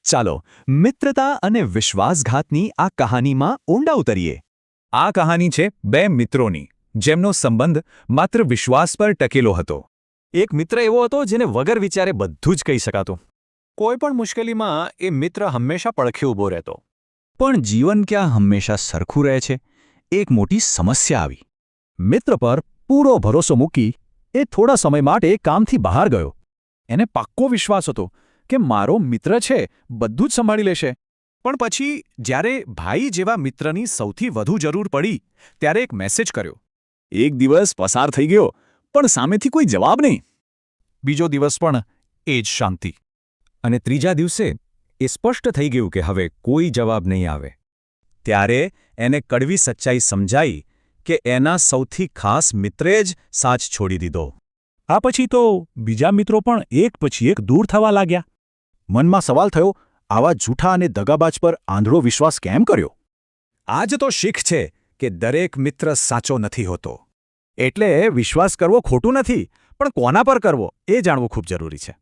ચાલો મિત્રતા અને વિશ્વાસઘાતની આ કહાનીમાં ઊંડા ઉતરીએ. આ કહાની છે બે મિત્રોની, જેમનો સંબંધ માત્ર વિશ્વાસ પર ટકેલો હતો. એક મિત્ર એવો હતો જેને વગર વિચારે બધું જ કહી શકાતું. કોઈ પણ મુશ્કેલીમાં એ મિત્ર હંમેશા પડખે ઊભો રહેતો. પણ જીવન ક્યાં હંમેશા સરખું રહે છે? એક મોટી સમસ્યા આવી. મિત્ર પર પૂરો ભરોસો મૂકી એ થોડા સમય માટે કામથી બહાર ગયો. એને પાક્કો વિશ્વાસ હતો કે મારો મિત્ર છે, બધું જ સંભાળી લેશે. પણ પછી જ્યારે ભાઈ જેવા મિત્રની સૌથી વધુ જરૂર પડી ત્યારે એક મેસેજ કર્યો. એક દિવસ પસાર થઈ ગયો, પણ સામેથી કોઈ જવાબ નહીં. બીજો દિવસ પણ એ જ શાંતિ. અને ત્રીજા દિવસે એ સ્પષ્ટ થઈ ગયું કે હવે કોઈ જવાબ નહીં આવે. ત્યારે એને કડવી સચ્ચાઈ સમજાઈ કે એના સૌથી ખાસ મિત્રે જ સાથ છોડી દીધો. આ પછી તો બીજા મિત્રો પણ એક પછી એક દૂર થવા લાગ્યા. મનમાં સવાલ થયો, આવા જૂઠા અને દગાબાજ પર આંધળો વિશ્વાસ કેમ કર્યો? આજ તો શીખ છે કે દરેક મિત્ર સાચો નથી હોતો. એટલે વિશ્વાસ કરવો ખોટું નથી, પણ કોના પર કરવો એ જાણવું ખૂબ જરૂરી છે.